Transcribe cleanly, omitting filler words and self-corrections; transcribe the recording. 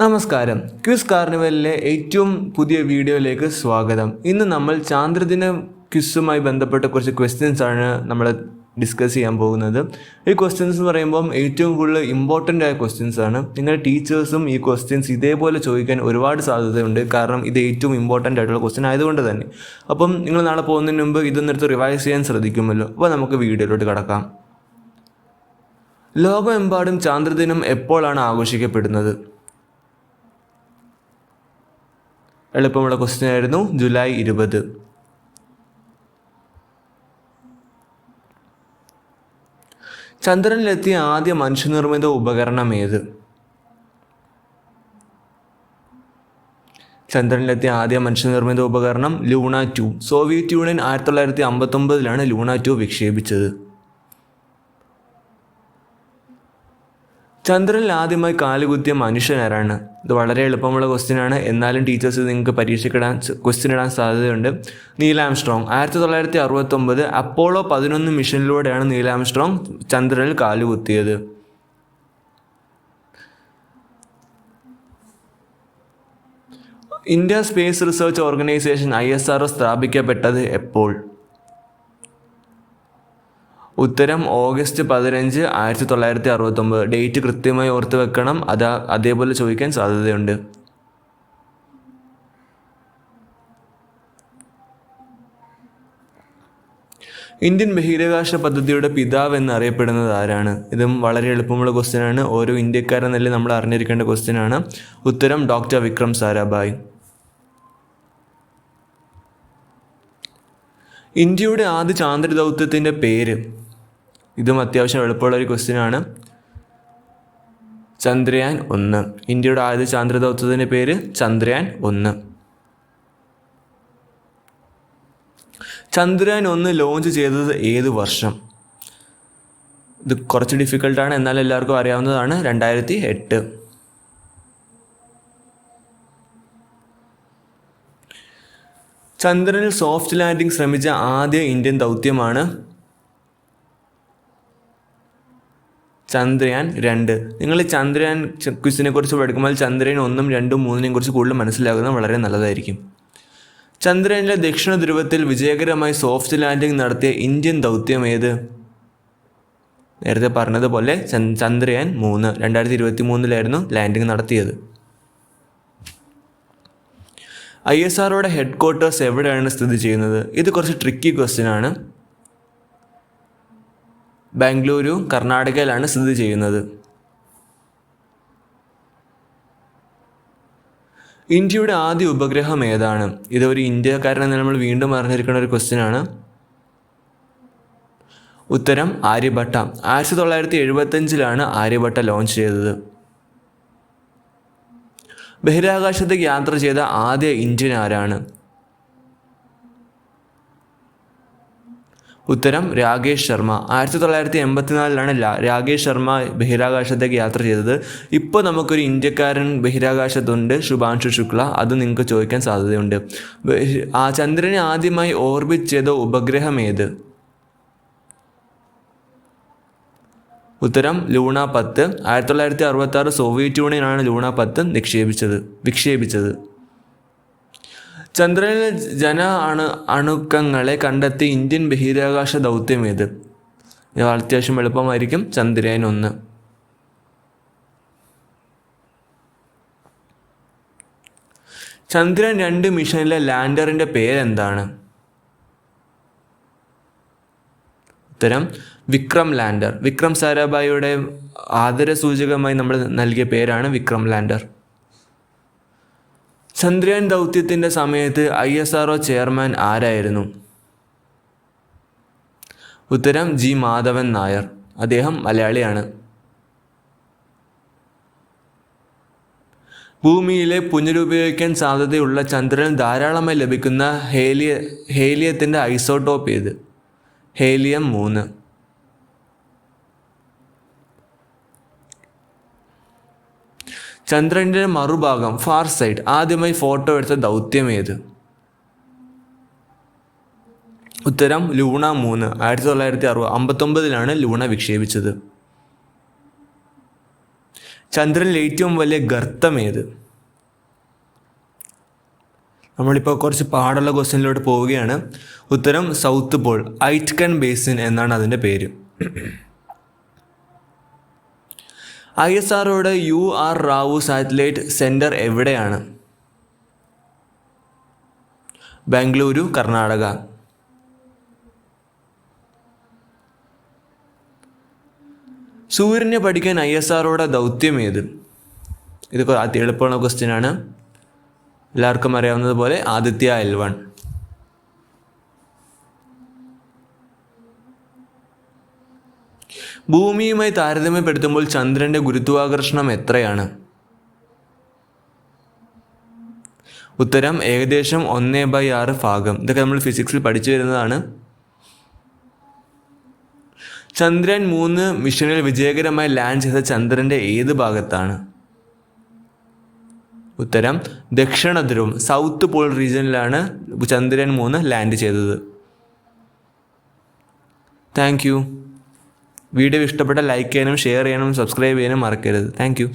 നമസ്കാരം. ക്വിസ് കാർണിവലിലെ ഏറ്റവും പുതിയ വീഡിയോയിലേക്ക് സ്വാഗതം. ഇന്ന് നമ്മൾ ചാന്ദ്രദിന ക്വിസുമായി ബന്ധപ്പെട്ട കുറച്ച് ക്വസ്റ്റ്യൻസ് ആണ് നമ്മൾ ഡിസ്കസ് ചെയ്യാൻ പോകുന്നത്. ഈ ക്വസ്റ്റ്യൻസ് എന്ന് പറയുമ്പം ഏറ്റവും കൂടുതൽ ഇമ്പോർട്ടൻ്റ് ആയ ക്വസ്റ്റ്യൻസ് ആണ്. നിങ്ങളുടെ ടീച്ചേഴ്സും ഈ ക്വസ്റ്റ്യൻസ് ഇതേപോലെ ചോദിക്കാൻ ഒരുപാട് സാധ്യതയുണ്ട്. കാരണം ഇത് ഏറ്റവും ഇമ്പോർട്ടൻ്റ് ആയിട്ടുള്ള ക്വസ്റ്റ്യൻ ആയതുകൊണ്ട് തന്നെ. അപ്പം നിങ്ങൾ നാളെ പോകുന്നതിന് മുമ്പ് ഇതൊന്നെടുത്ത് റിവൈസ് ചെയ്യാൻ ശ്രദ്ധിക്കുമല്ലോ. അപ്പോൾ നമുക്ക് വീഡിയോയിലോട്ട് കടക്കാം. ലോകമെമ്പാടും ചാന്ദ്രദിനം എപ്പോഴാണ് ആഘോഷിക്കപ്പെടുന്നത്? എളുപ്പമുള്ള ക്വസ്റ്റ്യൻ ആയിരുന്നു. ജൂലൈ 20. ചന്ദ്രനിലെത്തിയ ആദ്യ മനുഷ്യനിർമ്മിത ഉപകരണം ഏത്? ചന്ദ്രനിലെത്തിയ ആദ്യ മനുഷ്യനിർമ്മിത ഉപകരണം ലൂണ 2. Soviet union 1959 Luna 2 വിക്ഷേപിച്ചത്. ചന്ദ്രനിൽ ആദ്യമായി കാലുകുത്തിയ മനുഷ്യൻ ആരാണ്? ഇത് വളരെ എളുപ്പമുള്ള ക്വസ്റ്റ്യൻ ആണ്. എന്നാലും ടീച്ചേഴ്സ് നിങ്ങൾക്ക് പരീക്ഷയ്ക്കിടാൻ ക്വസ്റ്റ്യൻ ഇടാൻ സാധ്യതയുണ്ട്. Neil Armstrong. 1969 അപ്പോളോ 11 മിഷനിലൂടെയാണ് നീൽ ആംസ്ട്രോങ് ചന്ദ്രനിൽ കാലുകുത്തിയത്. India space research organisation ISRO സ്ഥാപിക്കപ്പെട്ടത് എപ്പോൾ? ഉത്തരം ഓഗസ്റ്റ് 15, 1969. ഡേറ്റ് കൃത്യമായി ഓർത്ത് വെക്കണം. അതേപോലെ ചോദിക്കാൻ സാധ്യതയുണ്ട്. ഇന്ത്യൻ ബഹിരാകാശ പദ്ധതിയുടെ പിതാവ് എന്നറിയപ്പെടുന്നത് ആരാണ്? ഇതും വളരെ എളുപ്പമുള്ള ക്വസ്റ്റ്യൻ ആണ്. ഓരോ ഇന്ത്യക്കാരെന്നല്ലേ നമ്മൾ അറിഞ്ഞിരിക്കേണ്ട ക്വസ്റ്റ്യൻ ആണ്. ഉത്തരം ഡോക്ടർ വിക്രം സാരാഭായ്. ഇന്ത്യയുടെ ആദ്യ ചാന്ദ്ര ദൗത്യത്തിൻ്റെ പേര്? ഇതും അത്യാവശ്യം എളുപ്പമുള്ള ഒരു ക്വസ്റ്റ്യൻ ആണ്. ചന്ദ്രയാൻ 1. ഇന്ത്യയുടെ ആദ്യ ചാന്ദ്ര ദൗത്യത്തിൻ്റെ പേര് ചന്ദ്രയാൻ 1. ചന്ദ്രയാൻ 1 ലോഞ്ച് ചെയ്തത് ഏത് വർഷം? ഇത് കുറച്ച് ഡിഫിക്കൽട്ടാണ്, എന്നാൽ എല്ലാവർക്കും അറിയാവുന്നതാണ്. 2008. ചന്ദ്രനിൽ സോഫ്റ്റ് ലാൻഡിംഗ് ശ്രമിച്ച ആദ്യ ഇന്ത്യൻ ദൗത്യമാണ് ചന്ദ്രയാൻ 2. നിങ്ങൾ ചന്ദ്രയാൻ ക്വിസിനെ കുറിച്ച് പഠിക്കുമ്പോൾ ചന്ദ്രയാൻ 1, 2, 3 കുറിച്ച് കൂടുതൽ മനസ്സിലാകുന്നത് വളരെ നല്ലതായിരിക്കും. ചന്ദ്രയാനിലെ ദക്ഷിണ ധ്രുവത്തിൽ വിജയകരമായി സോഫ്റ്റ് ലാൻഡിംഗ് നടത്തിയ ഇന്ത്യൻ ദൗത്യം ഏത്? നേരത്തെ പറഞ്ഞതുപോലെ ചന്ദ്രയാൻ 3 2023 ലാൻഡിംഗ് നടത്തിയത്. ISROയുടെ ഹെഡ് ക്വാർട്ടേഴ്സ് എവിടെയാണ് സ്ഥിതി ചെയ്യുന്നത്? ഇത് കുറച്ച് ട്രിക്കി ക്വസ്റ്റ്യൻ ആണ്. ബാംഗ്ലൂരു, കർണാടകയിലാണ് സ്ഥിതി ചെയ്യുന്നത്. ഇന്ത്യയുടെ ആദ്യ ഉപഗ്രഹം ഏതാണ്? ഇതൊരു ഇന്ത്യക്കാരനെ നമ്മൾ വീണ്ടും അറിഞ്ഞിരിക്കുന്ന ഒരു ക്വസ്റ്റ്യൻ ആണ്. ഉത്തരം ആര്യഭട്ട. 1975 ആര്യഭട്ട ലോഞ്ച് ചെയ്തത്. ബഹിരാകാശത്തേക്ക് യാത്ര ചെയ്ത ആദ്യ ഇന്ത്യൻ ആരാണ്? ഉത്തരം രാകേഷ് ശർമ്മ. 1984 രാകേഷ് ശർമ്മ ബഹിരാകാശത്തേക്ക് യാത്ര ചെയ്തത്. ഇപ്പോൾ നമുക്കൊരു ഇന്ത്യക്കാരൻ ബഹിരാകാശത്തുണ്ട്, ശുഭാൻഷു ശുക്ല. അത് നിങ്ങൾക്ക് ചോദിക്കാൻ സാധ്യതയുണ്ട്. ചന്ദ്രനെ ആദ്യമായി ഓർബിറ്റ് ചെയ്ത ഉപഗ്രഹം ഏത്? ഉത്തരം ലൂണ 10. 1966 സോവിയറ്റ് യൂണിയനാണ് ലൂണ 10 വിക്ഷേപിച്ചത്. ചന്ദ്രനിലെ അണുക്കങ്ങളെ കണ്ടെത്തി ഇന്ത്യൻ ബഹിരാകാശ ദൗത്യം ഏത്? ഇത് അത്യാവശ്യം എളുപ്പമായിരിക്കും. ചന്ദ്രയാൻ 1. ചന്ദ്രയാൻ 2 മിഷനിലെ ലാൻഡറിൻ്റെ പേരെന്താണ്? ഉത്തരം വിക്രം ലാൻഡർ. വിക്രം സാരാഭായിയുടെ ആദരസൂചകമായി നമ്മൾ നൽകിയ പേരാണ് വിക്രം ലാൻഡർ. ചന്ദ്രയാൻ ദൗത്യത്തിൻ്റെ സമയത്ത് ISRO ചെയർമാൻ ആരായിരുന്നു? ഉത്തരം G. മാധവൻ നായർ. അദ്ദേഹം മലയാളിയാണ്. ഭൂമിയിലെ പുനരുപയോഗിക്കാൻ സാധ്യതയുള്ള ചന്ദ്രനിൽ ധാരാളമായി ലഭിക്കുന്ന ഹേലിയത്തിൻ്റെ ഐസോട്ടോപ്പ് ഏത്? ഹേലിയം 3. ചന്ദ്രൻ്റെ മറുഭാഗം ഫാർ സൈഡ് ആദ്യമായി ഫോട്ടോ എടുത്ത ദൗത്യം ഏത്? ഉത്തരം ലൂണ 3. 1959 ലൂണ വിക്ഷേപിച്ചത്. ചന്ദ്രനിൽ ഏറ്റവും വലിയ ഗർത്തം ഏത്? നമ്മളിപ്പോൾ കുറച്ച് പാടുള്ള ക്വസ്റ്റ്യനിലോട്ട് പോവുകയാണ്. ഉത്തരം സൗത്ത് പോൾ, ഐറ്റ്കൺ ബേസിൻ എന്നാണ് അതിൻ്റെ പേര്. ISROയുടെ UR റാവു സാറ്റലൈറ്റ് സെൻറ്റർ എവിടെയാണ്? ബാംഗ്ലൂരു, കർണാടക. സൂര്യനെ പഠിക്കാൻ ISROയുടെ ദൗത്യം ഏത്? ഇത് എളുപ്പമുള്ള ക്വസ്റ്റ്യൻ ആണ്. എല്ലാവർക്കും അറിയാവുന്നതുപോലെ ആദിത്യ L1. ഭൂമിയുമായി താരതമ്യപ്പെടുത്തുമ്പോൾ ചന്ദ്രൻ്റെ ഗുരുത്വാകർഷണം എത്രയാണ്? ഉത്തരം ഏകദേശം 1/6 ഭാഗം. ഇതൊക്കെ നമ്മൾ ഫിസിക്സിൽ പഠിച്ചു വരുന്നതാണ്. ചന്ദ്രയാൻ 3 മിഷനിൽ വിജയകരമായി ലാൻഡ് ചെയ്ത ചന്ദ്രൻ്റെ ഏത് ഭാഗത്താണ്? ഉത്തരം ദക്ഷിണ ധ്രുവം, സൗത്ത് പോൾ റീജിയനിലാണ് ചന്ദ്രയാൻ 3 ലാൻഡ് ചെയ്തത്. Thank you. വീഡിയോ ഇഷ്ടപ്പെട്ട ലൈക്ക് ചെയ്യാനും ഷെയർ ചെയ്യാനും സബ്സ്ക്രൈബ് ചെയ്യാനും മറക്കരുത്. Thank you.